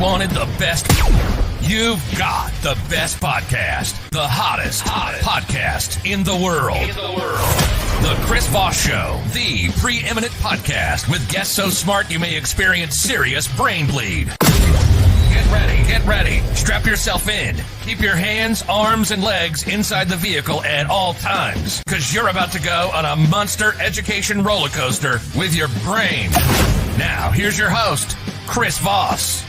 wanted the best? You've got the best podcast, the hottest podcast in the world. The Chris Voss Show, the preeminent podcast with guests so smart you may experience serious brain bleed. Get ready. Strap yourself in. Keep your hands, arms, and legs inside the vehicle at all times, because you're about to go on a monster education roller coaster with your brain. Now, here's your host, Chris Voss.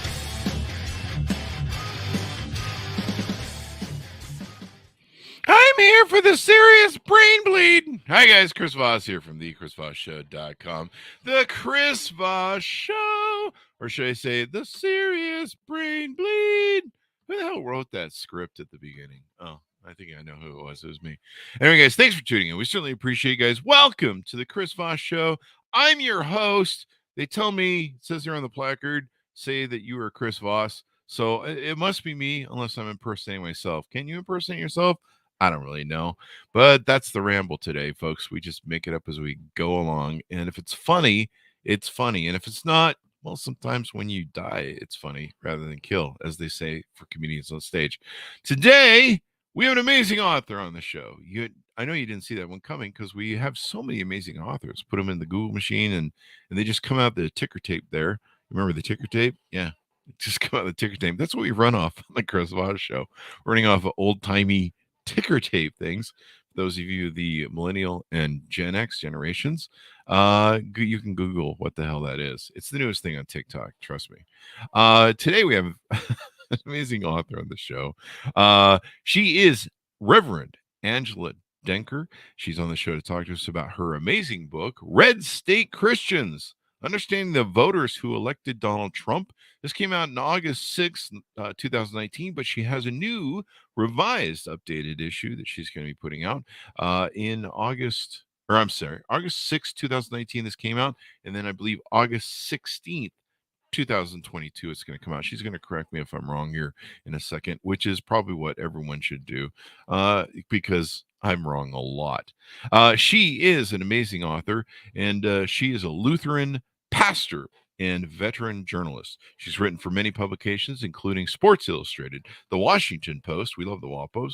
I'm here for the serious brain bleed. Hi, guys. Chris Voss here from the chrisvossshow.com. The Chris Voss Show. Or should I say, the serious brain bleed? Who the hell wrote that script at the beginning? Oh, I think I know who it was. It was me. Anyway, guys, thanks for tuning in. We certainly appreciate you guys. Welcome to the Chris Voss Show. I'm your host. They tell me, it says here on the placard, say that you are Chris Voss. So it must be me, unless I'm impersonating myself. Can you impersonate yourself? I don't really know, but that's the ramble today, folks. We just make it up as we go along. And if it's funny, it's funny. And if it's not, well, sometimes when you die, it's funny rather than kill, as they say for comedians on stage. Today, we have an amazing author on the show. I know you didn't see that one coming because we have so many amazing authors. Put them in the Google machine and they just come out the ticker tape there. Remember the ticker tape? Yeah, just come out the ticker tape. That's what we run off on the Chris Voss Show. Running off of old-timey ticker tape things. For those of you, the millennial and Gen X generations, you can Google what the hell that is. It's the newest thing on TikTok. Trust me. Today we have an amazing author on the show. She is Reverend Angela Denker. She's on the show to talk to us about her amazing book, Red State Christians: Understanding the Voters Who Elected Donald Trump. This came out on August 6th, 2019, but she has a new revised updated issue that she's going to be putting out in August 6th, 2019, this came out. And then I believe August 16th, 2022, it's going to come out. She's going to correct me if I'm wrong here in a second, which is probably what everyone should do because I'm wrong a lot. She is an amazing author, and she is a Lutheran pastor and veteran journalist. She's written for many publications, including Sports Illustrated, The Washington Post, we love the WAPOs,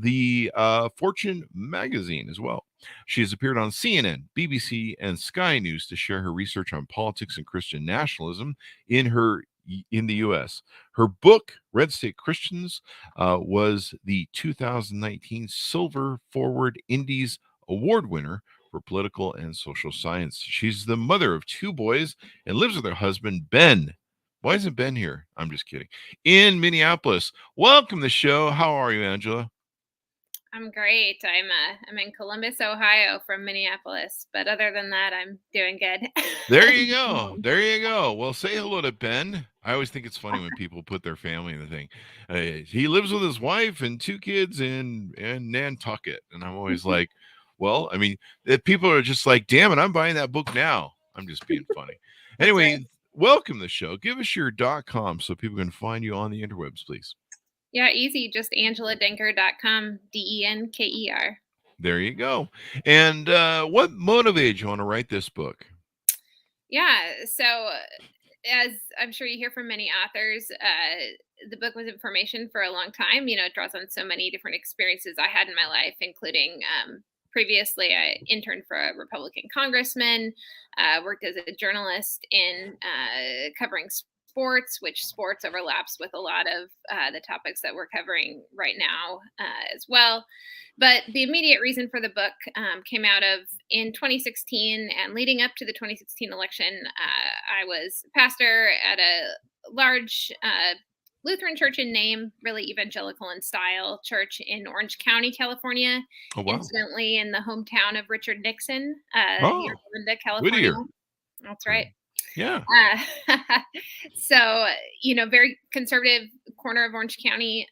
the Fortune magazine as well. She has appeared on CNN, BBC, and Sky News to share her research on politics and Christian nationalism in the U.S. Her book, Red State Christians, was the 2019 Silver Forward Indies Award winner for political and social science. She's the mother of 2 boys and lives with her husband, Ben. Why isn't Ben here? I'm just kidding. In Minneapolis. Welcome to the show. How are you, Angela? I'm great. I'm in Columbus, Ohio from Minneapolis, but other than that, I'm doing good. There you go. There you go. Well, say hello to Ben. I always think it's funny when people put their family in the thing. He lives with his wife and 2 kids in Nantucket. And I'm always like, well, I mean, people are just like, damn it, I'm buying that book now. I'm just being funny. Anyway, right. Welcome to the show. Give us your .com so people can find you on the interwebs, please. Yeah, easy. Just angeladenker.com, DENKER. There you go. And what motivated you on to write this book? Yeah, so as I'm sure you hear from many authors, the book was information for a long time. You know, it draws on so many different experiences I had in my life, including previously I interned for a Republican congressman, worked as a journalist in covering sports, which sports overlaps with a lot of the topics that we're covering right now as well. But the immediate reason for the book came out of in 2016 and leading up to the 2016 election, I was pastor at a large Lutheran church in name, really evangelical in style church in Orange County, California. Oh, wow. Incidentally, in the hometown of Richard Nixon, here in Linda, California. Whittier. That's right. Yeah. So, you know, very conservative corner of Orange County,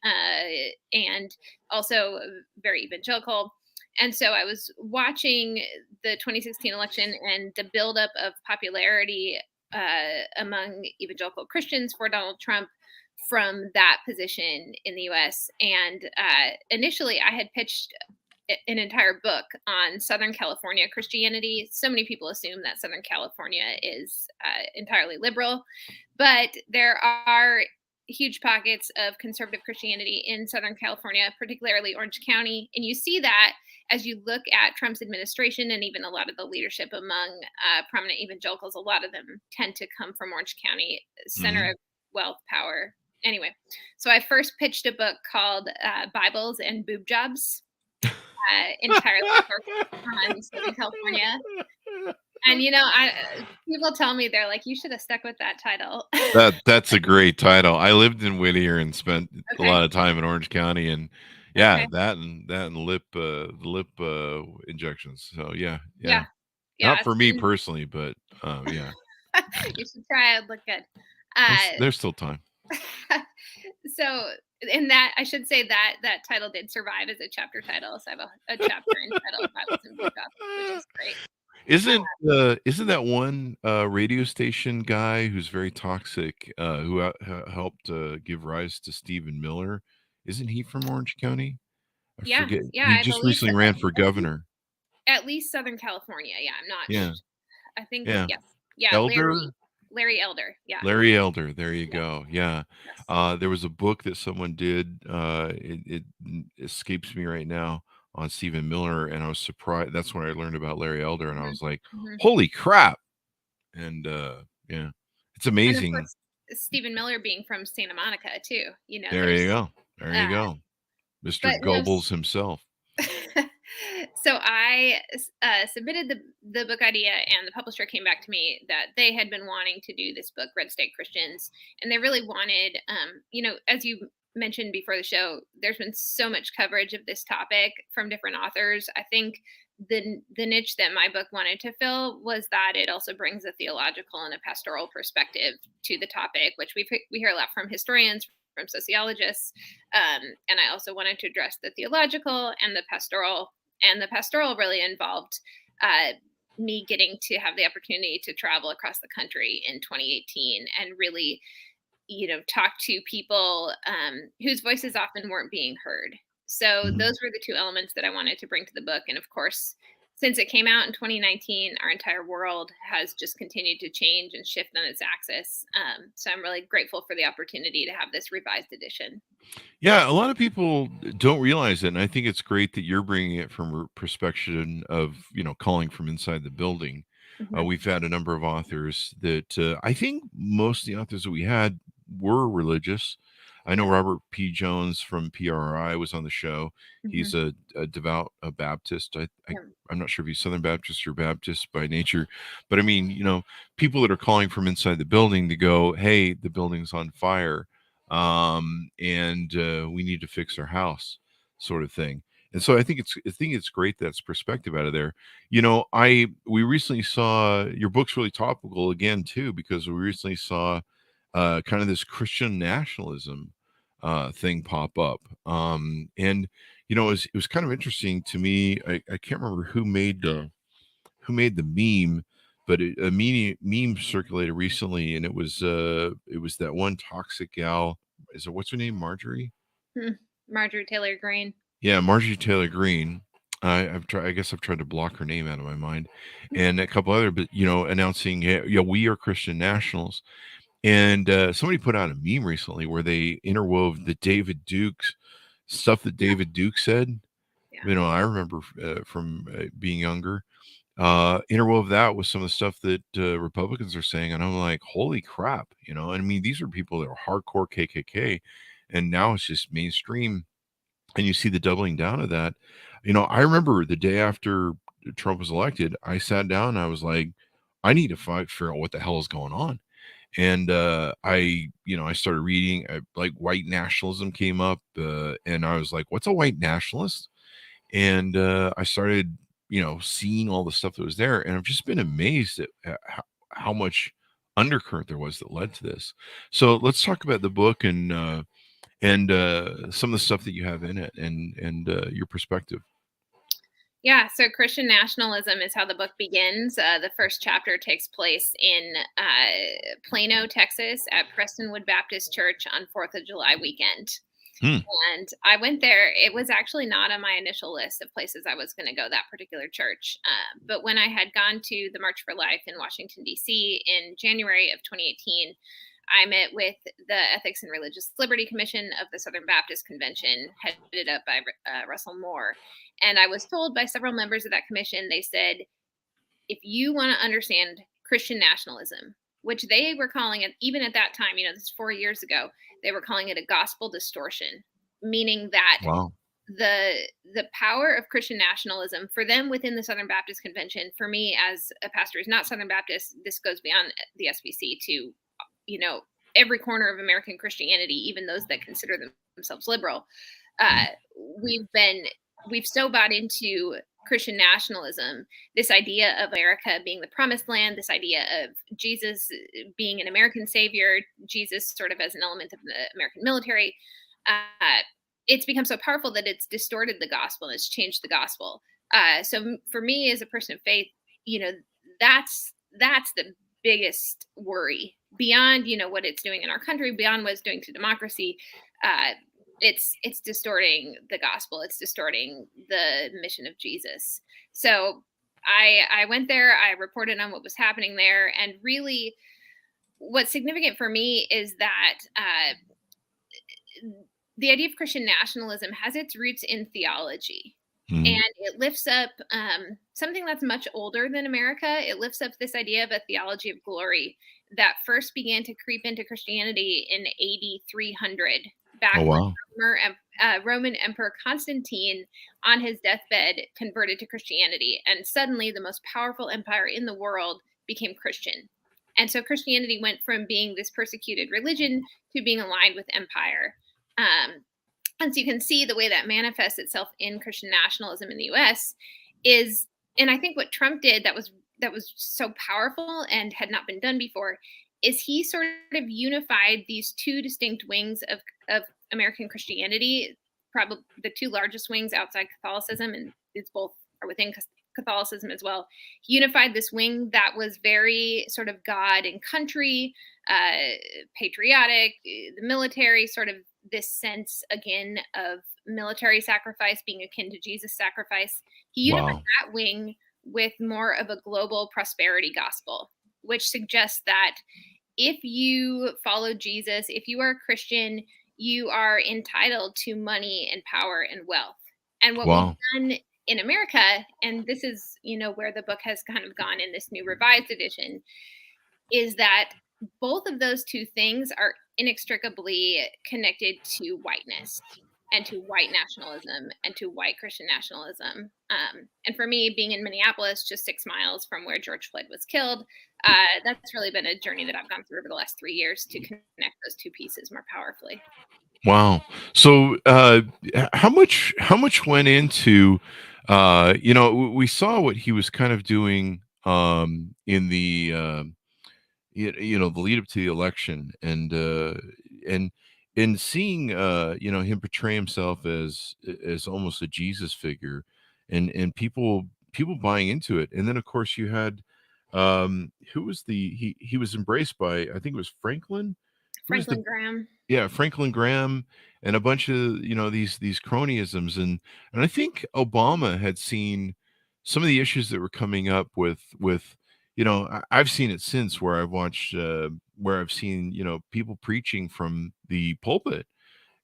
and also very evangelical. And so I was watching the 2016 election and the buildup of popularity among evangelical Christians for Donald Trump from that position in the U.S. And initially I had pitched an entire book on Southern California Christianity. So many people assume that Southern California is entirely liberal, but there are huge pockets of conservative Christianity in Southern California, particularly Orange County. And you see that as you look at Trump's administration and even a lot of the leadership among prominent evangelicals. A lot of them tend to come from Orange County, center of wealth, power. Anyway, so I first pitched a book called Bibles and Boob Jobs, entirely focused on Southern California. And people tell me, they're like, you should have stuck with that title. That's a great title. I lived in Whittier and spent a lot of time in Orange County, and that and lip injections. So yeah. Not for me personally, but yeah. You should try it. Look good. There's still time. So in that, I should say that title did survive as a chapter title. So I have a chapter entitled Bibles and Boob Jobs, which is great. Isn't that one radio station guy who's very toxic, who helped give rise to Stephen Miller? Isn't he from Orange County? I forget. He just recently ran for governor. At least Southern California. Yeah, I'm not. Yeah. I think. Yeah. Yes. Yeah. Elder. Larry Elder. Yeah. Larry Elder. There you go. Yeah. Yes. There was a book that someone did. It escapes me right now, on Stephen Miller, and I was surprised. That's when I learned about Larry Elder, and I was like, holy crap. And it's amazing. And of course, Stephen Miller being from Santa Monica too, There you go. Mr. Goebbels himself. So I submitted the book idea, and the publisher came back to me that they had been wanting to do this book, Red State Christians, and they really wanted, as you mentioned before the show, there's been so much coverage of this topic from different authors. I think the niche that my book wanted to fill was that it also brings a theological and a pastoral perspective to the topic, which we hear a lot from historians, from sociologists. And I also wanted to address the theological and the pastoral. And the pastoral really involved me getting to have the opportunity to travel across the country in 2018 and really, talk to people whose voices often weren't being heard. So those were the two elements that I wanted to bring to the book. And of course, since it came out in 2019, our entire world has just continued to change and shift on its axis. So I'm really grateful for the opportunity to have this revised edition. Yeah, a lot of people don't realize it, and I think it's great that you're bringing it from a perspective of, calling from inside the building. We've had a number of authors that I think most of the authors that we had were religious. I know Robert P. Jones from PRI was on the show. He's a devout Baptist. I'm not sure if he's Southern Baptist or Baptist by nature, but I mean, people that are calling from inside the building to go, hey, the building's on fire, and we need to fix our house, sort of thing. And so I think it's great that's perspective out of there. We recently saw your book's really topical again too, because we recently saw kind of this Christian nationalism thing pop up. And it was kind of interesting to me. I can't remember who made the meme, but a meme circulated recently, and it was that one toxic gal. What's her name? Marjorie Taylor Greene. Yeah, Marjorie Taylor Greene. I guess I've tried to block her name out of my mind, and a couple other, but announcing, we are Christian nationals. And somebody put out a meme recently where they interwove the David Duke's stuff that David Duke said. Yeah. I remember from being younger, interwove that with some of the stuff that Republicans are saying. And I'm like, holy crap, I mean, these are people that are hardcore KKK, and now it's just mainstream. And you see the doubling down of that. I remember the day after Trump was elected, I sat down and I was like, I need to figure out what the hell is going on. And I started reading, like white nationalism came up, and I was like, what's a white nationalist? And I started, seeing all the stuff that was there. And I've just been amazed at how much undercurrent there was that led to this. So let's talk about the book and some of the stuff that you have in it and your perspective. Yeah, so Christian nationalism is how the book begins. The first chapter takes place in Plano, Texas, at Prestonwood Baptist Church on 4th of July weekend. And I went there. It was actually not on my initial list of places I was going to go, that particular church. But when I had gone to the March for Life in Washington, D.C. in January of 2018, I met with the Ethics and Religious Liberty Commission of the Southern Baptist Convention, headed up by Russell Moore. And I was told by several members of that commission, they said, if you want to understand Christian nationalism, which they were calling it, even at that time, this is 4 years ago, they were calling it a gospel distortion, meaning that the power of Christian nationalism for them within the Southern Baptist Convention, for me as a pastor who's not Southern Baptist, this goes beyond the SBC to, every corner of American Christianity, even those that consider themselves liberal. We've so bought into Christian nationalism, this idea of America being the promised land, this idea of Jesus being an American savior, Jesus sort of as an element of the American military. It's become so powerful that it's distorted the gospel and it's changed the gospel. So for me as a person of faith, that's the biggest worry beyond, what it's doing in our country, beyond what it's doing to democracy. It's distorting the gospel. It's distorting the mission of Jesus. So I went there, I reported on what was happening there. And really what's significant for me is that the idea of Christian nationalism has its roots in theology. And it lifts up something that's much older than America. It lifts up this idea of a theology of glory that first began to creep into Christianity in AD 300, back when Roman Emperor Constantine, on his deathbed, converted to Christianity. And suddenly the most powerful empire in the world became Christian. And so Christianity went from being this persecuted religion to being aligned with empire. And so you can see the way that manifests itself in Christian nationalism in the U.S. is, and I think what Trump did that was so powerful and had not been done before, is he sort of unified these two distinct wings of American Christianity, probably the two largest wings outside Catholicism, and it's both are within Catholicism as well. He unified this wing that was very sort of God and country, patriotic, the military, sort of this sense again of military sacrifice being akin to Jesus' sacrifice. He unified that wing with more of a global prosperity gospel, which suggests that if you follow Jesus, if you are a Christian, you are entitled to money and power and wealth. And what we've done in America, and this is, where the book has kind of gone in this new revised edition, is that both of those two things are inextricably connected to whiteness and to white nationalism and to white Christian nationalism. And for me, being in Minneapolis, just 6 miles from where George Floyd was killed, that's really been a journey that I've gone through over the last 3 years to connect those two pieces more powerfully. Wow. So how much went into, we saw what he was kind of doing in the, the lead up to the election, and seeing him portray himself as almost a Jesus figure, and people buying into it. And then of course you had who was he was embraced by, I think it was Franklin Graham. Yeah, Franklin Graham and a bunch of these cronyisms, and I think Obama had seen some of the issues that were coming up with I've seen it since, where I've watched where I've seen people preaching from the pulpit,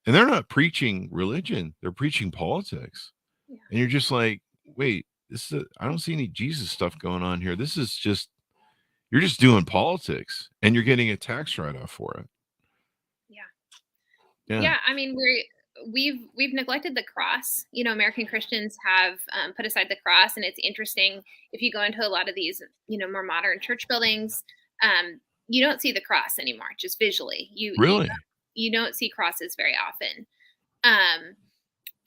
and they're not preaching religion, they're preaching politics. And you're just like, wait, I don't see any Jesus stuff going on here. This is just, you're just doing politics and you're getting a tax write-off for it. Yeah. I mean, we've neglected the cross. American Christians have put aside the cross, and it's interesting if you go into a lot of these, more modern church buildings, you don't see the cross anymore, just visually. You don't see crosses very often.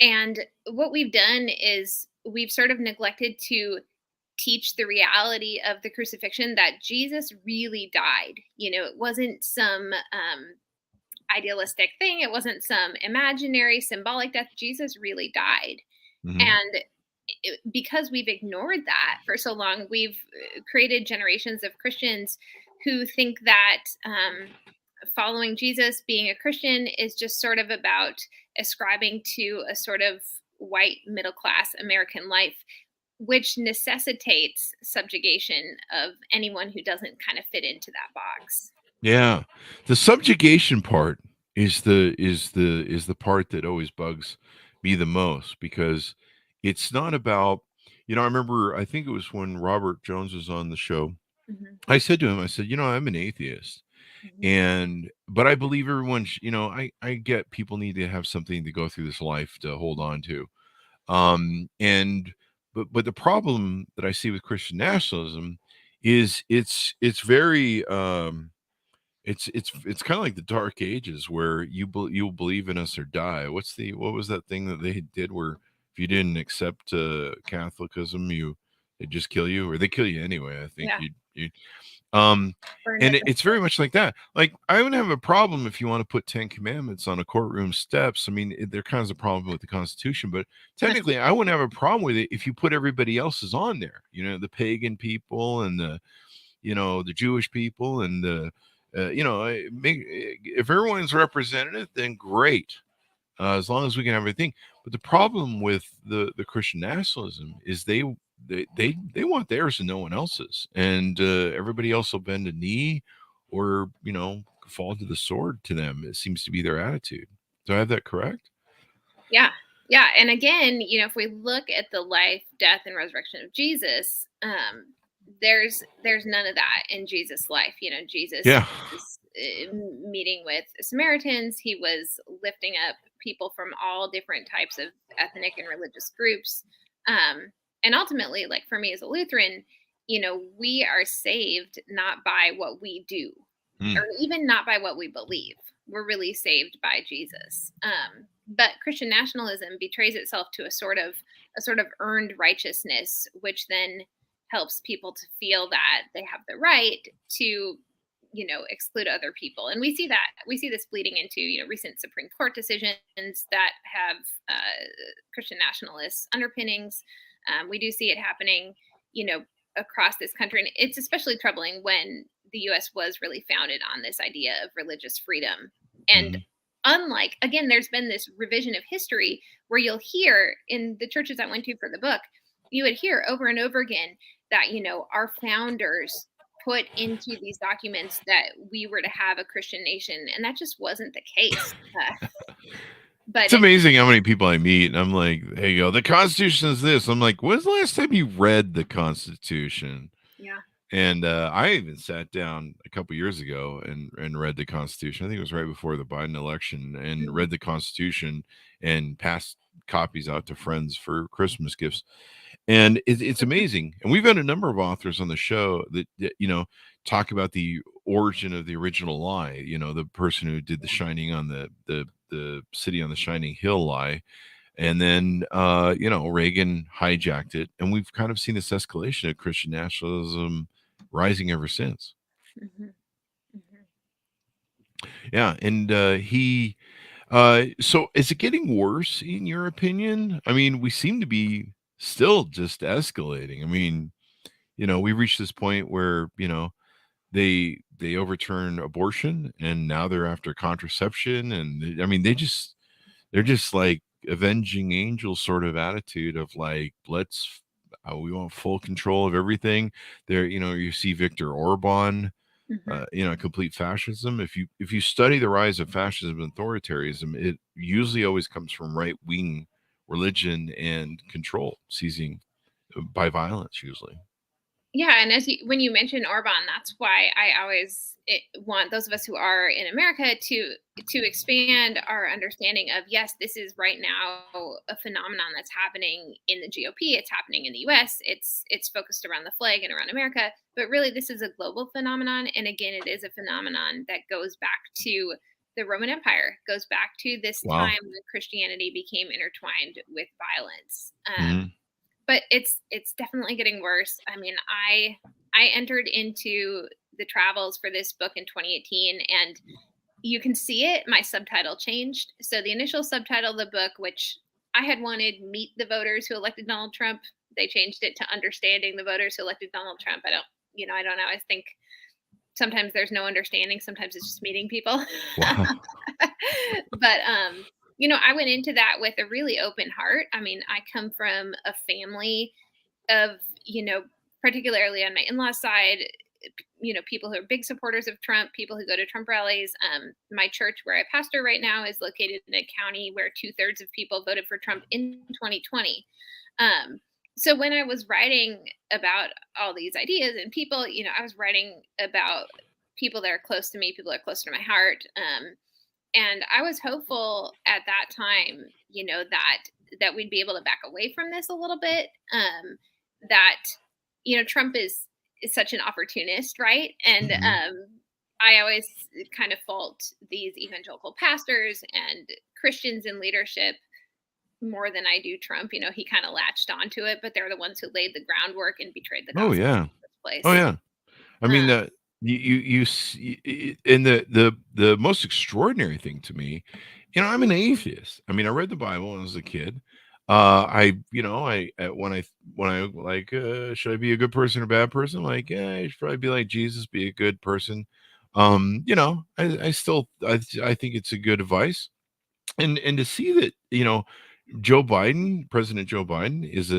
And what we've done is we've sort of neglected to teach the reality of the crucifixion, that Jesus really died. It wasn't some idealistic thing. It wasn't some imaginary symbolic death. Jesus really died. And because we've ignored that for so long, we've created generations of Christians who think that following Jesus, being a Christian, is just sort of about ascribing to a sort of white middle class American life, which necessitates subjugation of anyone who doesn't kind of fit into that box. Yeah. The subjugation part is the part that always bugs me the most, because it's not about, I remember, I think it was when Robert Jones was on the show. Mm-hmm. I said to him, I said, I'm an atheist. But I believe everyone, I get people need to have something to go through this life to hold on to. But the problem that I see with Christian nationalism is it's very, it's kind of like the Dark Ages, where you'll believe in us or die. What was that thing that they did where if you didn't accept Catholicism, they just kill you, or they kill you anyway? I think you and it's very much like that. Like, I wouldn't have a problem if you want to put 10 commandments on a courtroom steps. I mean, there kind of a problem with the Constitution, but technically I wouldn't have a problem with it if you put everybody else's on there, the pagan people and the Jewish people and if everyone's represented, then great, as long as we can have everything. But the problem with the Christian nationalism is they want theirs and no one else's, and everybody else will bend a knee or fall to the sword to them. It seems to be their attitude. Do I have that correct? Yeah. And again, if we look at the life, death, and resurrection of Jesus, there's none of that in Jesus' life. Jesus was meeting with Samaritans. He was lifting up people from all different types of ethnic and religious groups. And ultimately, like for me as a Lutheran, we are saved not by what we do, or even not by what we believe. We're really saved by Jesus. But Christian nationalism betrays itself to a sort of earned righteousness, which then helps people to feel that they have the right to, exclude other people. And we see this bleeding into, recent Supreme Court decisions that have Christian nationalist underpinnings. We do see it happening, across this country. And it's especially troubling when the U.S. was really founded on this idea of religious freedom. And unlike, again, there's been this revision of history where you'll hear in the churches I went to for the book, you would hear over and over again that, our founders put into these documents that we were to have a Christian nation. And that just wasn't the case. But it's amazing how many people I meet, and I'm like, hey, the Constitution is this. I'm like, when's the last time you read the Constitution? Yeah. And I even sat down a couple years ago and read the Constitution. I think it was right before the Biden election, and read the Constitution and passed copies out to friends for Christmas gifts. And it's amazing. And we've had a number of authors on the show that talk about the origin of the original lie. The person who did the Shining on the City on the Shining Hill lie. And then, Reagan hijacked it. And we've kind of seen this escalation of Christian nationalism rising ever since. Yeah. And so is it getting worse in your opinion? I mean, we seem to be still just escalating. I mean, we reached this point where, they overturn abortion, and now they're after contraception. And they're just like avenging angel sort of attitude of like, we want full control of everything there. You see Viktor Orban, complete fascism. If you study the rise of fascism and authoritarianism, it usually always comes from right-wing religion and control, seizing by violence usually. Yeah, and when you mention Orban, that's why I always want those of us who are in America to expand our understanding of, yes, this is right now a phenomenon that's happening in the GOP. It's happening in the U.S. It's focused around the flag and around America, but really this is a global phenomenon. And again, it is a phenomenon that goes back to the Roman Empire, goes back to this time when Christianity became intertwined with violence. But it's definitely getting worse. I mean, I entered into the travels for this book in 2018, and you can see it. My subtitle changed. So the initial subtitle of the book, which I had wanted Meet the Voters Who Elected Donald Trump, they changed it to Understanding the Voters Who Elected Donald Trump. I don't know. I think sometimes there's no understanding. Sometimes it's just meeting people. Wow. I went into that with a really open heart. I mean, I come from a family of, particularly on my in-law side, people who are big supporters of Trump, people who go to Trump rallies. My church where I pastor right now is located in a county where 2/3 of people voted for Trump in 2020. So when I was writing about all these ideas and people, I was writing about people that are close to me, people that are close to my heart. And I was hopeful at that time, that we'd be able to back away from this a little bit. That, Trump is such an opportunist, right? And I always kind of fault these evangelical pastors and Christians in leadership more than I do Trump. He kind of latched onto it, but they're the ones who laid the groundwork and betrayed the Oh gospel yeah. in the first place. Oh yeah. I mean, Um, and the most extraordinary thing to me, I'm an atheist. I mean, I read the Bible when I was a kid. When I like, should I be a good person or bad person? Like, yeah, I should probably be like Jesus, be a good person. I still, I think it's a good advice. And to see that, President Joe Biden is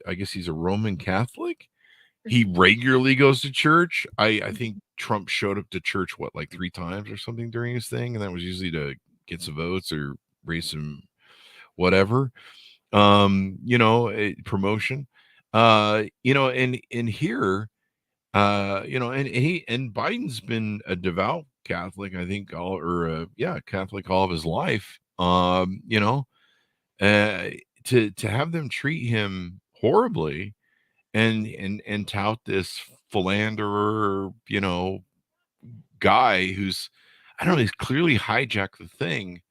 I guess he's a Roman Catholic. He regularly goes to church. I think Trump showed up to church, like 3 times or something during his thing, and that was usually to get some votes or raise some whatever, promotion. And here, and Biden's been a devout Catholic, I think, Catholic all of his life. Uh, to have them treat him horribly and tout this philanderer, guy who's, I don't know, he's clearly hijacked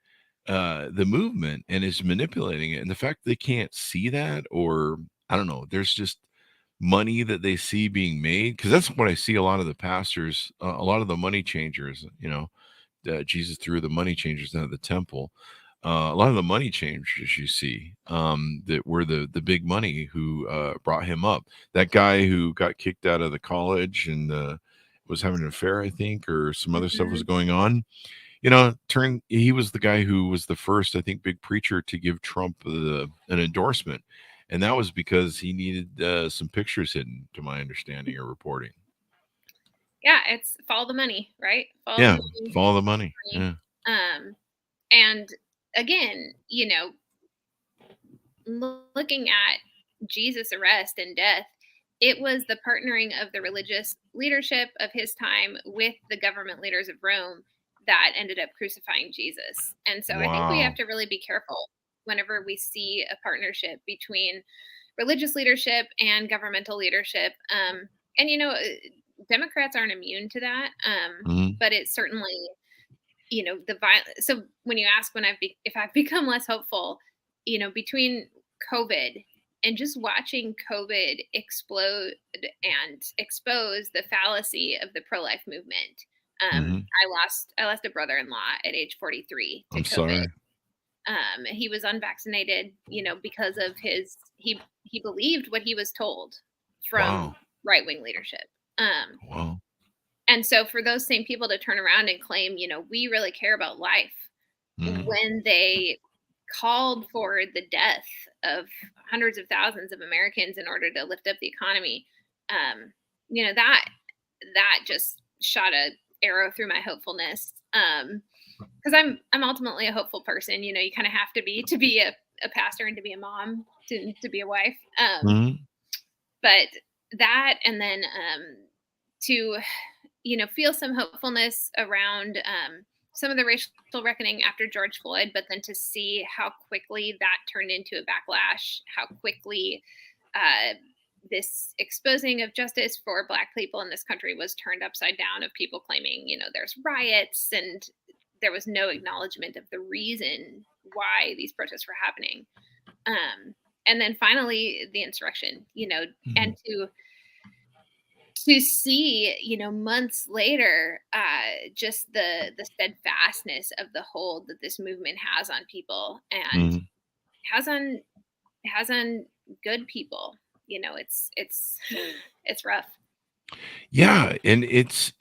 the movement and is manipulating it. And the fact they can't see that, or I don't know, there's just money that they see being made, because that's what I see a lot of the pastors, a lot of the money changers, Jesus threw the money changers out of the temple. A lot of the money changers you see, that were the big money who brought him up. That guy who got kicked out of the college and was having an affair, I think, or some other stuff was going on. He was the guy who was the first, I think, big preacher to give Trump an endorsement, and that was because he needed some pictures hidden, to my understanding or reporting. Yeah, it's follow the money, right? Follow the money. Yeah. And again, looking at Jesus' arrest and death, it was the partnering of the religious leadership of his time with the government leaders of Rome that ended up crucifying Jesus. And so I think we have to really be careful whenever we see a partnership between religious leadership and governmental leadership. And, Democrats aren't immune to that. But it's certainly, the violence. So when you ask if I've become less hopeful, between COVID and just watching COVID explode and expose the fallacy of the pro-life movement. I lost a brother-in-law at age 43 to I'm COVID. sorry. He was unvaccinated, because of he believed what he was told from right-wing leadership. Wow. And so for those same people to turn around and claim, we really care about life, when they called for the death of hundreds of thousands of Americans in order to lift up the economy, that just shot a arrow through my hopefulness. Because I'm ultimately a hopeful person. You kind of have to be a pastor and to be a mom, to be a wife. But that, and then to feel some hopefulness around some of the racial reckoning after George Floyd, but then to see how quickly that turned into a backlash, how quickly this exposing of justice for Black people in this country was turned upside down, of people claiming, there's riots, and there was no acknowledgement of the reason why these protests were happening. And then finally the insurrection, and to see, months later, just the steadfastness of the hold that this movement has on people, and has on good people. It's rough. Yeah, and it's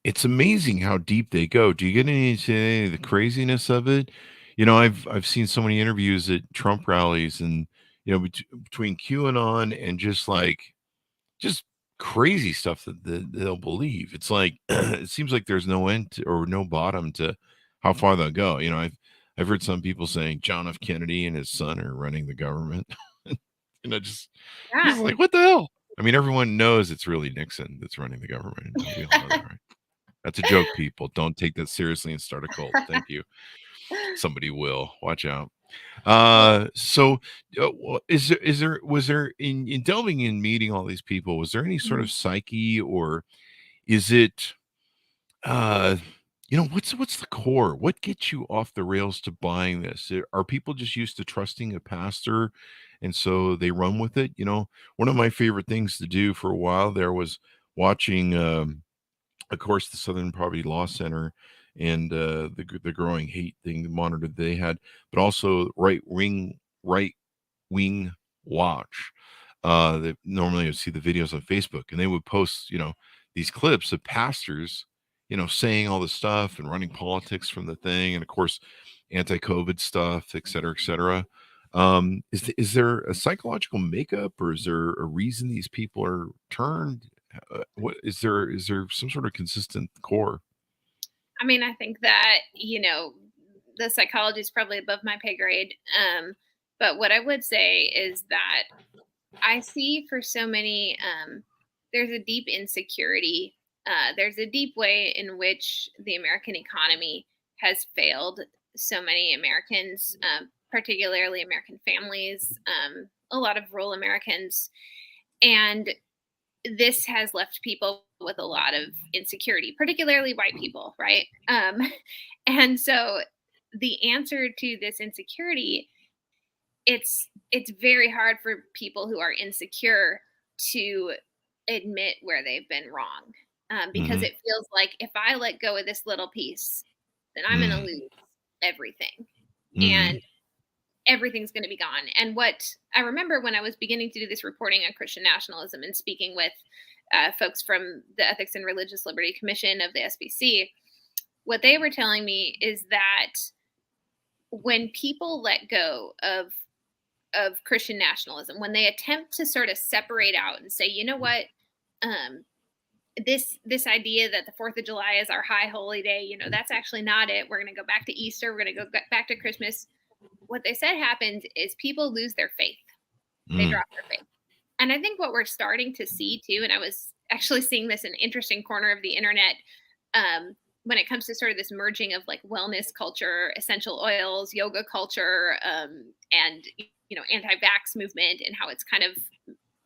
it's amazing how deep they go. Do you get into any of the craziness of it? You know, I've seen so many interviews at Trump rallies, and between QAnon and just crazy stuff that they'll believe. It's like it seems like there's no end or no bottom to how far they'll go. You know, I've heard some people saying John F. Kennedy and his son are running the government. Just Yeah. like, what the hell? I mean, everyone knows it's really Nixon that's running the government. We all know that, right? That's a joke, people. Don't take that seriously and start a cult. Thank you. Somebody will. Watch out. Was there in delving in meeting all these people, was there any sort of psyche, or is it what's the core? What gets you off the rails to buying this? Are people just used to trusting a pastor and so they run with it? You know, one of my favorite things to do for a while there was watching of course, the Southern Poverty Law Center and the growing hate thing, the monitor they had, but also right wing watch. That normally you'd see the videos on Facebook, and they would post, these clips of pastors, saying all this stuff and running politics from the thing, and of course, anti-COVID stuff, et cetera, et cetera. Is there a psychological makeup, or is there a reason these people are turned? What is there? Is there some sort of consistent core? I mean, I think that, the psychology is probably above my pay grade. But what I would say is that I see for so many, there's a deep insecurity. There's a deep way in which the American economy has failed so many Americans, particularly American families, a lot of rural Americans. And this has left people with a lot of insecurity, particularly white people, right? And so the answer to this insecurity, it's very hard for people who are insecure to admit where they've been wrong, because it feels like if I let go of this little piece, then I'm going to lose everything. And everything's going to be gone. And what I remember when I was beginning to do this reporting on Christian nationalism and speaking with folks from the Ethics and Religious Liberty Commission of the SBC, what they were telling me is that when people let go of Christian nationalism, when they attempt to sort of separate out and say, you know what, this idea that the 4th of July is our high holy day, that's actually not it. We're going to go back to Easter. We're going to go back to Christmas. What they said happens is people lose their faith. They drop their faith. And I think what we're starting to see too, and I was actually seeing this in an interesting corner of the internet, when it comes to sort of this merging of like wellness culture, essential oils, yoga culture, and, anti-vax movement, and how it's kind of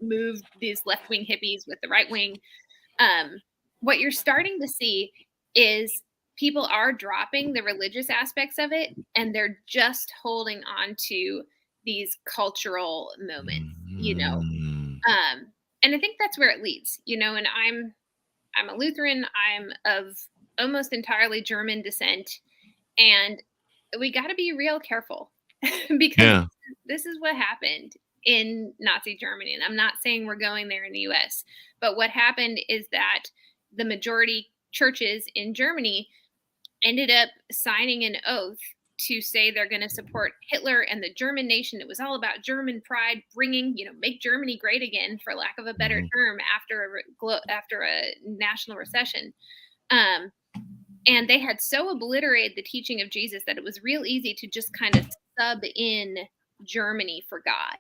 moved these left-wing hippies with the right wing. What you're starting to see is people are dropping the religious aspects of it, and they're just holding on to these cultural moments, and I think that's where it leads, and I'm a Lutheran. I'm of almost entirely German descent, and we got to be real careful because this is what happened in Nazi Germany. And I'm not saying we're going there in the US, but what happened is that the majority churches in Germany ended up signing an oath to say they're going to support Hitler and the German nation. It was all about German pride, bringing, make Germany great again, for lack of a better term, after a national recession. And they had so obliterated the teaching of Jesus that it was real easy to just kind of sub in Germany for God.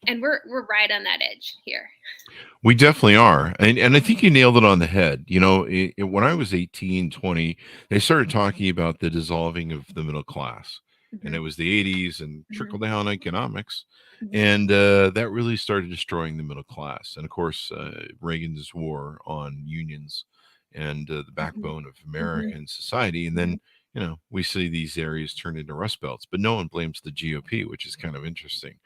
And we're right on that edge here. We definitely are. And I think you nailed it on the head. When I was 18, 20, they started talking about the dissolving of the middle class. And it was the 80s and trickle down economics. And that really started destroying the middle class. And of course, Reagan's war on unions and the backbone of American society. And then, we see these areas turn into rust belts, but no one blames the GOP, which is kind of interesting.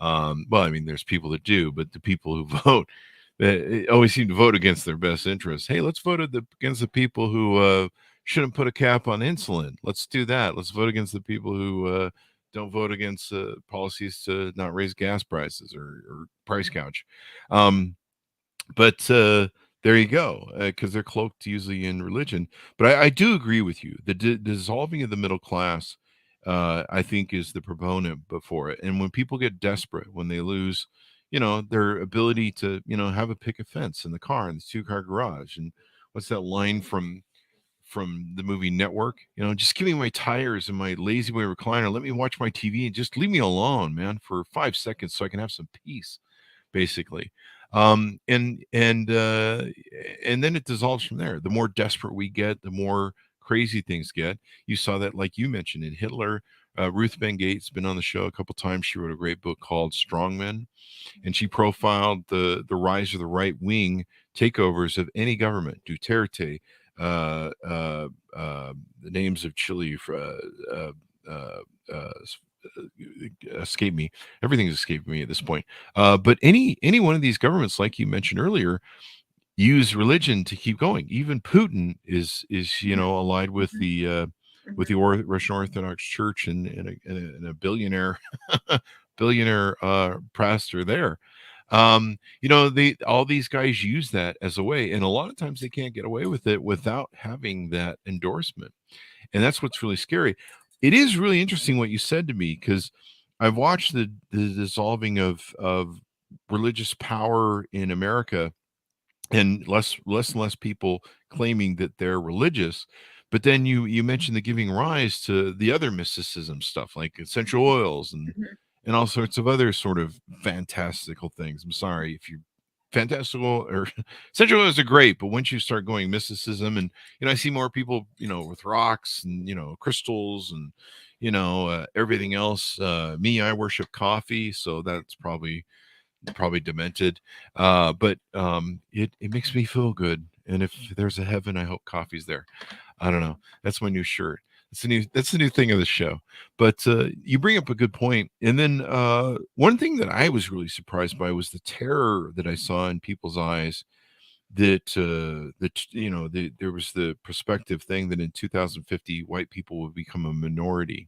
Well, I mean, there's people that do, but the people who vote, they always seem to vote against their best interests. Hey, let's vote against the people who shouldn't put a cap on insulin. Let's do that. Let's vote against the people who don't vote against policies to not raise gas prices or price gouge. But There you go, because they're cloaked usually in religion. But I do agree with you. The dissolving of the middle class, I think, is the proponent before it. And when people get desperate, when they lose, their ability to, have a picket fence in the car in the two-car garage, and what's that line from the movie Network? Just give me my tires and my lazy boy recliner. Let me watch my TV and just leave me alone, man, for 5 seconds so I can have some peace, basically. And then it dissolves from there. The more desperate we get, the more crazy things get. You saw that, like you mentioned, in Hitler. Ruth Ben Gates been on the show a couple times. She wrote a great book called Strongmen, and she profiled the rise of the right wing takeovers of any government. Duterte, the names of Chile, escape me. Everything's escaped me at this point. But any one of these governments, like you mentioned earlier, use religion to keep going. Even Putin is allied with the Russian Orthodox Church and a billionaire billionaire pastor there. All these guys use that as a way, and a lot of times they can't get away with it without having that endorsement. And that's what's really scary. It is really interesting what you said to me, because I've watched the dissolving of religious power in America, and less and less people claiming that they're religious. But then you mentioned the giving rise to the other mysticism stuff, like essential oils and all sorts of other sort of fantastical things. I'm sorry if you fantastical or essential oils are great, but once you start going mysticism, and I see more people with rocks and crystals and everything else. I worship coffee, so that's probably demented. But it makes me feel good, and if there's a heaven, I hope coffee's there. I don't know. That's my new shirt. That's the new thing of the show. But you bring up a good point. And then one thing that I was really surprised by was the terror that I saw in people's eyes. There was the prospective thing that in 2050 white people would become a minority.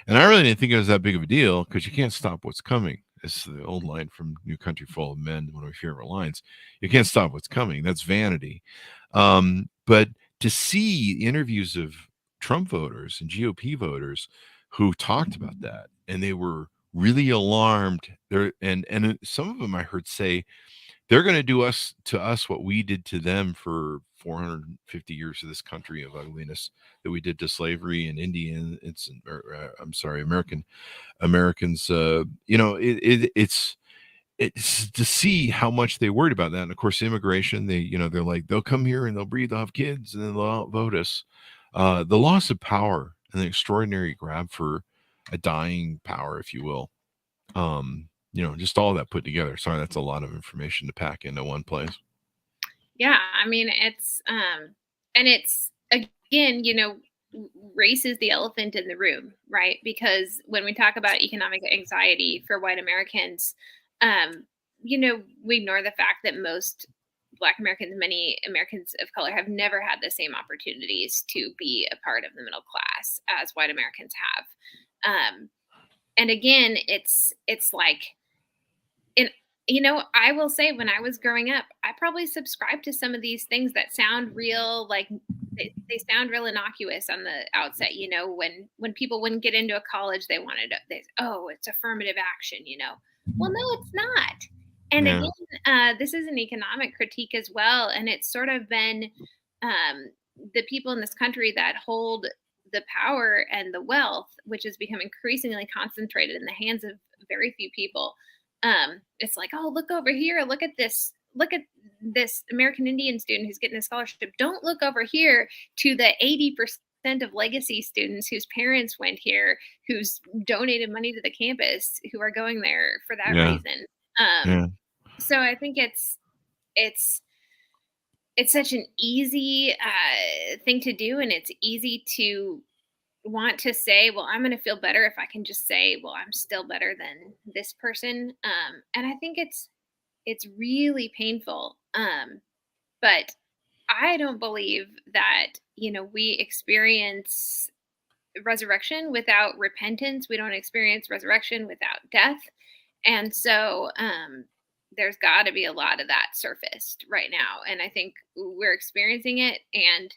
And I really didn't think it was that big of a deal, because you can't stop what's coming. It's the old line from New Country Full of Men, one of my favorite lines. You can't stop what's coming. That's vanity. But to see interviews of Trump voters and GOP voters who talked about that, and they were really alarmed. And some of them I heard say they're going to do to us what we did to them for 450 years of this country of ugliness that we did to slavery and Indians, I'm sorry, Americans. It's to see how much they worried about that. And of course, immigration, they're like, they'll come here and they'll breathe, they'll have kids, and then they'll outvote us. The loss of power and the extraordinary grab for a dying power, if you will. Just all that put together. Sorry, that's a lot of information to pack into one place. Yeah, I mean, it's and it's, again, race is the elephant in the room, right? Because when we talk about economic anxiety for white Americans, we ignore the fact that most Black Americans, many Americans of color, have never had the same opportunities to be a part of the middle class as white Americans have. And again, it's like, I will say, when I was growing up, I probably subscribed to some of these things that sound real, like they sound real innocuous on the outset. When people wouldn't get into a college, it's affirmative action. Well, no, it's not. And Yeah. again, this is an economic critique as well, and it's sort of been the people in this country that hold the power and the wealth, which has become increasingly concentrated in the hands of very few people. It's like, oh, look over here. Look at this American Indian student who's getting a scholarship. Don't look over here to the 80% of legacy students whose parents went here, who's donated money to the campus, who are going there for that reason. So I think it's such an easy thing to do, and it's easy to want to say, well, I'm going to feel better if I can just say, well, I'm still better than this person. And I think it's really painful. But I don't believe that, we experience resurrection without repentance. We don't experience resurrection without death. And so, there's got to be a lot of that surfaced right now. And I think we're experiencing it. And,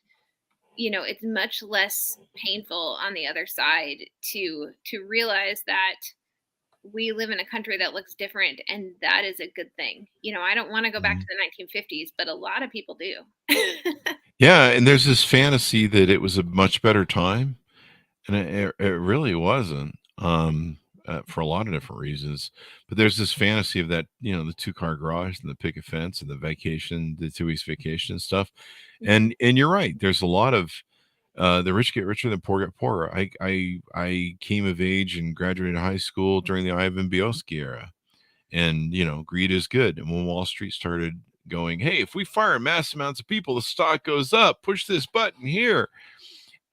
it's much less painful on the other side to realize that we live in a country that looks different, and that is a good thing. I don't want to go back to the 1950s, but a lot of people do. Yeah, and there's this fantasy that it was a much better time, and it really wasn't, for a lot of different reasons. But there's this fantasy of that, the 2-car garage and the picket fence and the 2 weeks vacation and stuff. And you're right. There's a lot of the rich get richer, the poor get poorer. I came of age and graduated high school during the Ivan Bielski era, and greed is good. And when Wall Street started going, hey, if we fire mass amounts of people, the stock goes up. Push this button here.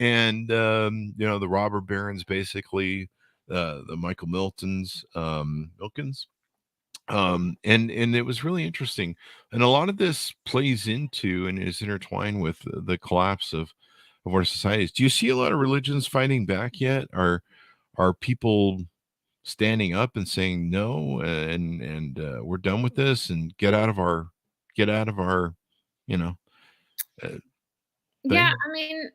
And the robber barons, basically, the Michael Milkins, and it was really interesting. And a lot of this plays into and is intertwined with the collapse of our societies. Do you see a lot of religions fighting back yet? Are people standing up and saying no, and we're done with this, and get out of our Yeah, thing? I mean,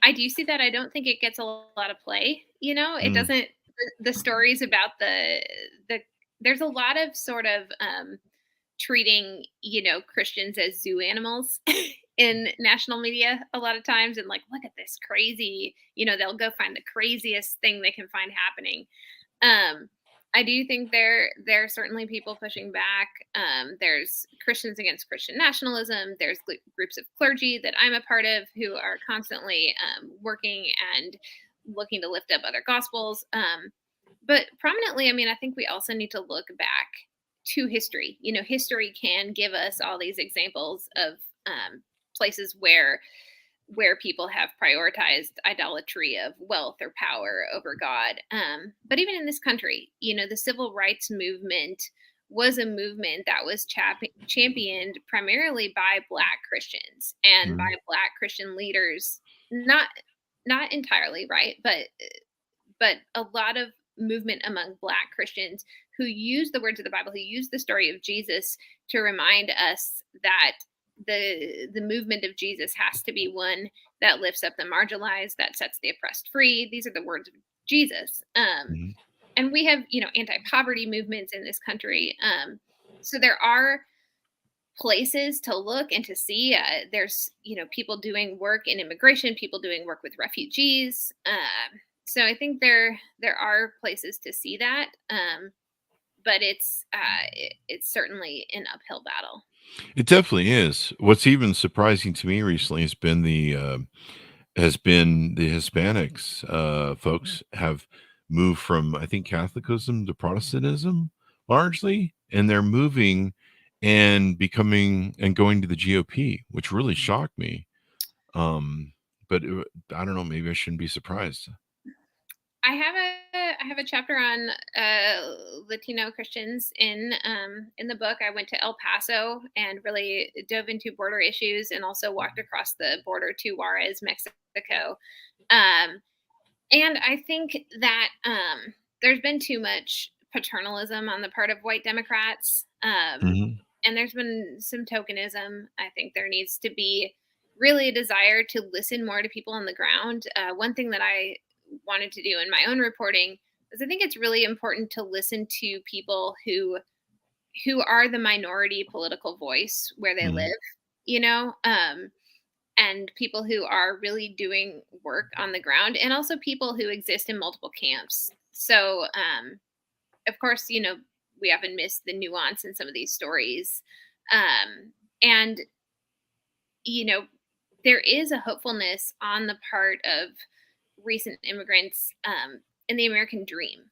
I do see that. I don't think it gets a lot of play. It doesn't. The stories about the there's a lot of sort of treating Christians as zoo animals in national media a lot of times, and like, look at this crazy. They'll go find the craziest thing they can find happening. I do think there are certainly people pushing back. There's Christians against Christian nationalism. There's groups of clergy that I'm a part of who are constantly working and looking to lift up other gospels. But prominently, I mean, I think we also need to look back to history. History can give us all these examples of places where people have prioritized idolatry of wealth or power over God. But even in this country, the civil rights movement was a movement that was championed primarily by Black Christians and by Black Christian leaders. Not entirely, right? But a lot of movement among Black Christians who use the words of the Bible, who use the story of Jesus to remind us that the movement of Jesus has to be one that lifts up the marginalized, that sets the oppressed free. These are the words of Jesus. And we have, anti-poverty movements in this country. So there are places to look and to see. There's, people doing work in immigration, people doing work with refugees. So I think there are places to see that. But it's certainly an uphill battle. It definitely is. What's even surprising to me recently has been the Hispanics. Folks have moved from, I think, Catholicism to Protestantism largely, and they're moving and becoming and going to the GOP, which really shocked me. But I don't know. Maybe I shouldn't be surprised. I have a chapter on Latino Christians in the book. I went to El Paso and really dove into border issues, and also walked across the border to Juarez, Mexico. And I think that there's been too much paternalism on the part of white Democrats, and there's been some tokenism. I think there needs to be really a desire to listen more to people on the ground. One thing that I wanted to do in my own reporting is I think it's really important to listen to people who are the minority political voice where they live, and people who are really doing work on the ground, and also people who exist in multiple camps. So, of course, we often miss the nuance in some of these stories. And, there is a hopefulness on the part of recent immigrants in the American dream.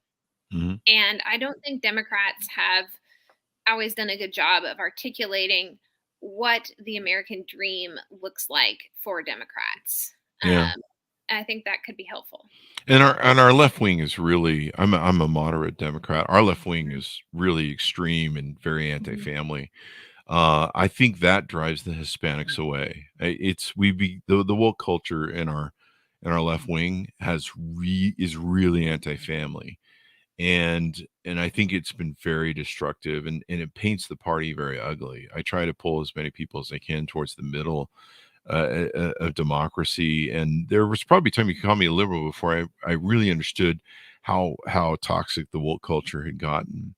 And I don't think Democrats have always done a good job of articulating what the American dream looks like for Democrats. Yeah. I think that could be helpful. And our left wing is really, I'm a moderate Democrat. Our left wing is really extreme and very anti-family. I think that drives the Hispanics away. The woke culture in our left wing is really anti-family, and I think it's been very destructive, and it paints the party very ugly. I try to pull as many people as I can towards the middle of democracy, and there was probably time you could call me a liberal before I really understood how toxic the woke culture had gotten.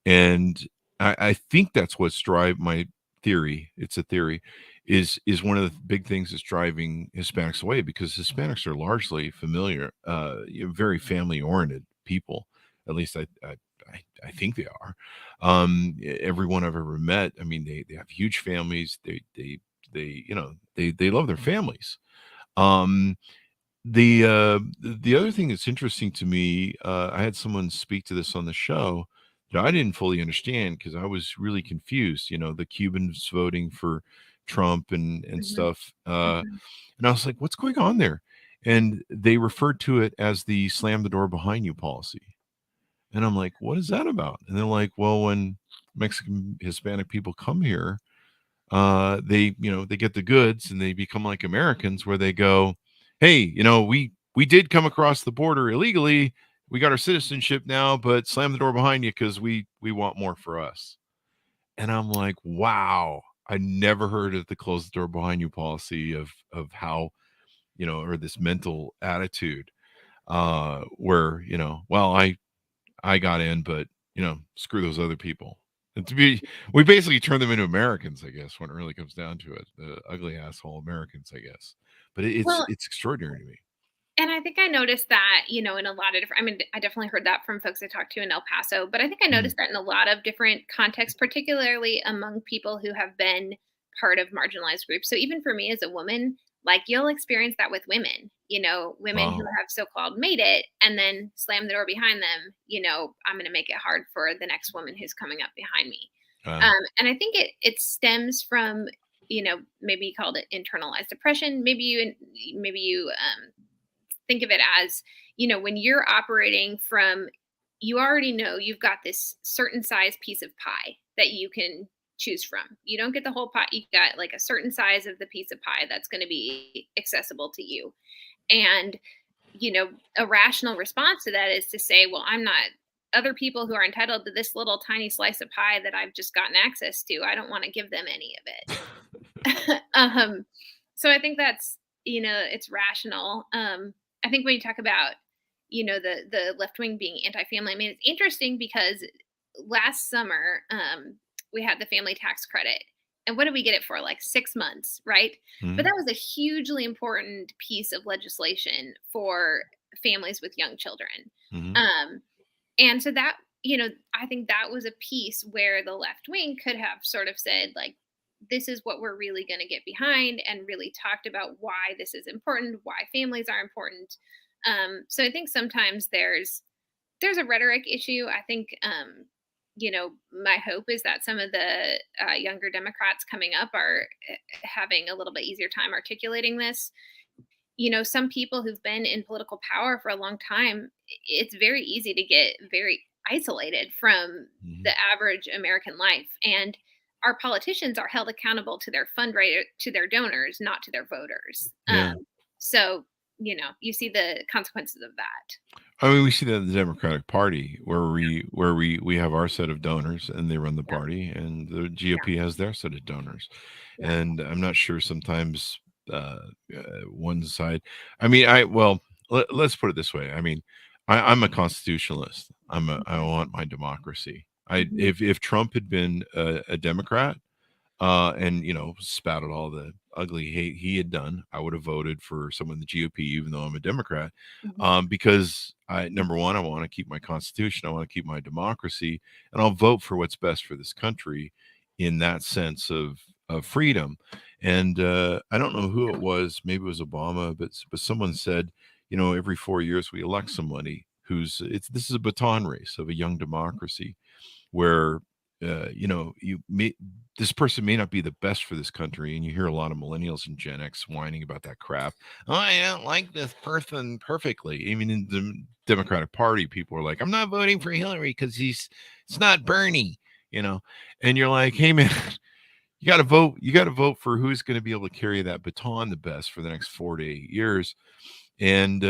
And I think that's what's drive my theory. It's a theory, is one of the big things that's driving Hispanics away, because Hispanics are largely familiar, very family oriented people. At least I think they are. Everyone I've ever met, I mean, they have huge families. They love their families. Um, the other thing that's interesting to me, I had someone speak to this on the show that I didn't fully understand, because I was really confused. The Cubans voting for Trump and Mhm. stuff, Mhm. and I was like, "What's going on there?" And they referred to it as the "slam the door behind you" policy, and I'm like, "What is that about?" And they're like, "Well, when Mexican Hispanic people come here, they get the goods and they become like Americans, where they go, hey, we did come across the border illegally, we got our citizenship now, but slam the door behind you, because we want more for us." And I'm like, wow, I never heard of the close the door behind you policy, of how, or this mental attitude, where, well, I got in, but screw those other people. And we basically turn them into Americans, I guess, when it really comes down to it. The ugly asshole Americans, I guess. But Well, it's extraordinary to me. and I think I noticed that, in a lot of different, I mean, I definitely heard that from folks I talked to in El Paso, but I think I Mhm. noticed that in a lot of different contexts, particularly among people who have been part of marginalized groups. So even for me as a woman, like you'll experience that with women, women who Wow. have so called made it and then slam the door behind them, I'm going to make it hard for the next woman who's coming up behind me. Uh, And I think it stems from, maybe you called it internalized depression. Maybe you think of it as, when you're operating from, you already know you've got this certain size piece of pie that you can choose from. You don't get the whole pie. You got like a certain size of the piece of pie that's going to be accessible to you. And, a rational response to that is to say, well, I'm not, other people who are entitled to this little tiny slice of pie that I've just gotten access to, I don't want to give them any of it. So I think that's, it's rational. I think when you talk about, the left wing being anti-family, I mean, it's interesting because last summer, we had the family tax credit. And what did we get it for? Like 6 months, right? But mhm. that was a hugely important piece of legislation for families with young children. Mhm. Um, and so that, I think that was a piece where the left wing could have sort of said, like, this is what we're really going to get behind, and really talked about why this is important, why families are important. So I think sometimes there's a rhetoric issue. I think, my hope is that some of the younger Democrats coming up are having a little bit easier time articulating this. Some people who've been in political power for a long time, it's very easy to get very isolated from Mhm. the average American life. And our politicians are held accountable to their fundraiser, to their donors, not to their voters. Yeah. So, you see the consequences of that. I mean, we see that in the Democratic Party, where we have our set of donors and they run the Yeah. party, and the Yeah. GOP has their set of donors. Yeah. And I'm not sure sometimes, uh, one side. I mean, let's put it this way. I mean, I'm a constitutionalist. I Mhm. want my democracy. I Mhm. if Trump had been a Democrat, and spouted all the ugly hate he had done, I would have voted for someone in the GOP, even though I'm a Democrat, Mhm. because number one, I want to keep my constitution, I want to keep my democracy, and I'll vote for what's best for this country, in that sense of freedom. And I don't know who it was, maybe it was Obama, but someone said, every 4 years we elect somebody who's it's this is a baton race of a young democracy, where this person may not be the best for this country, and you hear a lot of millennials and Gen X whining about that crap. Oh, I don't like this person perfectly. Even in the Democratic Party, people are like, I'm not voting for Hillary because it's not Bernie. And you're like, hey man, you got to vote. You got to vote for who's going to be able to carry that baton the best for the next 4 to 8 years, and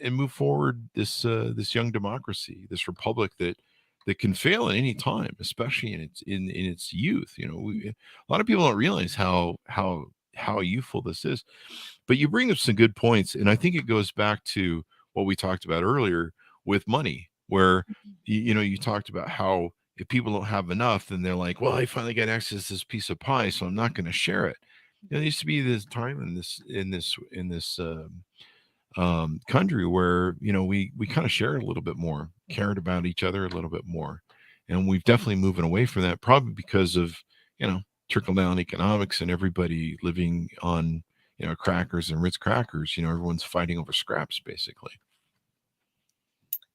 move forward this young democracy, this republic that can fail at any time, especially in its youth. You know, a lot of people don't realize how youthful this is. But you bring up some good points, and I think it goes back to what we talked about earlier with money, where you talked about how if people don't have enough, then they're like, well, I finally got access to this piece of pie, so I'm not going to share it. There used to be this time in this country where we kind of shared a little bit more, cared about each other a little bit more, and we've definitely moving away from that, probably because of trickle down economics and everybody living on crackers and Ritz crackers. Everyone's fighting over scraps basically.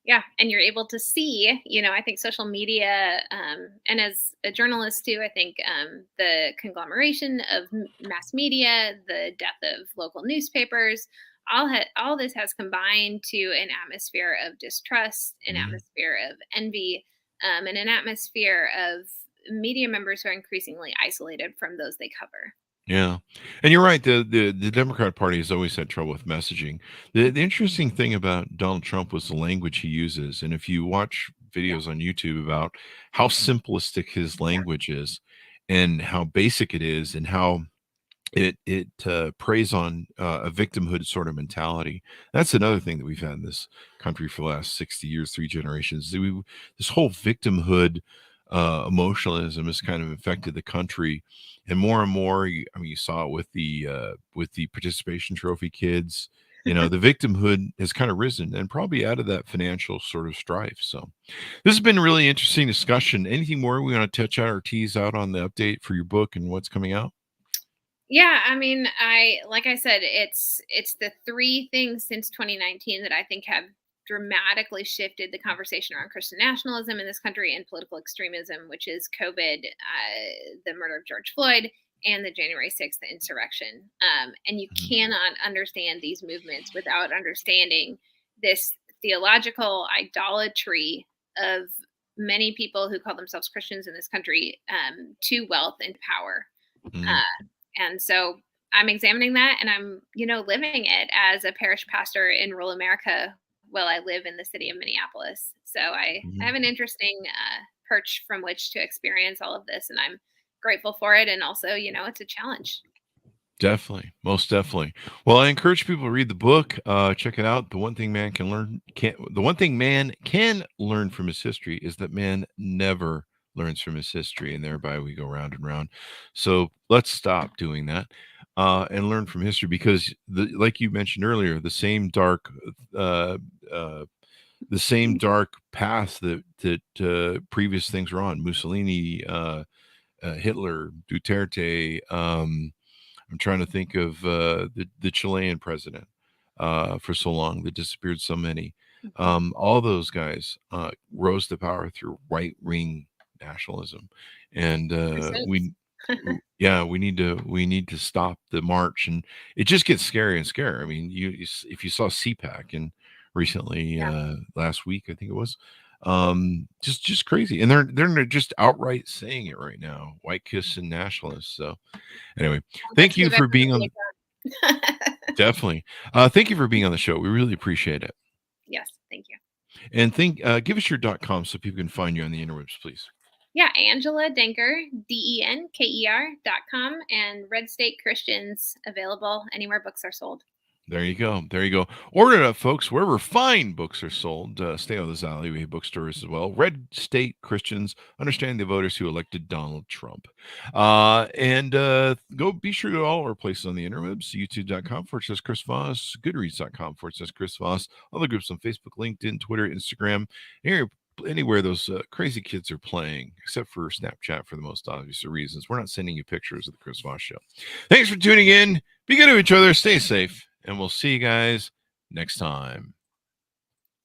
Yeah, and you're able to see, I think social media, and as a journalist too, I think the conglomeration of mass media, the death of local newspapers, all this has combined to an atmosphere of distrust, an atmosphere of envy, and an atmosphere of media members who are increasingly isolated from those they cover. Yeah, and you're right. The Democrat Party has always had trouble with messaging. The interesting thing about Donald Trump was the language he uses, and if you watch videos on YouTube about how simplistic his language is, and how basic it is, and how it preys on a victimhood sort of mentality. That's another thing that we've had in this country for the last 60 years, 3 generations. This whole victimhood emotionalism has kind of infected the country, and more. You saw it with the participation trophy kids. The victimhood has kind of risen, and probably out of that financial sort of strife. So this has been a really interesting discussion. Anything more we want to touch out or tease out on the update for your book and what's coming out? Yeah, like I said, it's the 3 things since 2019 that I think have dramatically shifted the conversation around Christian nationalism in this country and political extremism, which is COVID, the murder of George Floyd, and the January 6th insurrection. And you cannot understand these movements without understanding this theological idolatry of many people who call themselves Christians in this country to wealth and power. And so I'm examining that, and I'm, living it as a parish pastor in rural America while I live in the city of Minneapolis. So I have an interesting perch from which to experience all of this, and I'm grateful for it. And also, it's a challenge. Definitely. Most definitely. Well, I encourage people to read the book. Check it out. The one thing man can learn from his history is that man never learns from his history, and thereby we go round and round. So let's stop doing that and learn from history, because like you mentioned earlier, the same dark path that previous things were on, Mussolini, Hitler, Duterte, I'm trying to think of the Chilean president for so long that disappeared so many. All those guys rose to power through right-wing nationalism, and we need to stop the march. And it just gets scarier and scarier. I mean, if you saw CPAC and recently last week, I think it was, just crazy, and they're just outright saying it right now, white kissing nationalists. So anyway, thank you for being on. Definitely. Thank you for being on the show. We really appreciate it. Yes, thank you. And give us your .com so people can find you on the interwebs, please. Yeah, Angela Denker, DENKER.com, and Red State Christians, available anywhere books are sold. There you go. There you go. Order it up, folks, wherever fine books are sold. Stay on those alleyway bookstores as well. Red State Christians, understand the voters who elected Donald Trump. And be sure to go to all our places on the interwebs, youtube.com/Chris Voss, goodreads.com/Chris Voss, other groups on Facebook, LinkedIn, Twitter, Instagram, anywhere those crazy kids are playing, except for Snapchat for the most obvious reasons. We're not sending you pictures of the Chris Voss Show. Thanks for tuning in. Be good to each other. Stay safe. And we'll see you guys next time.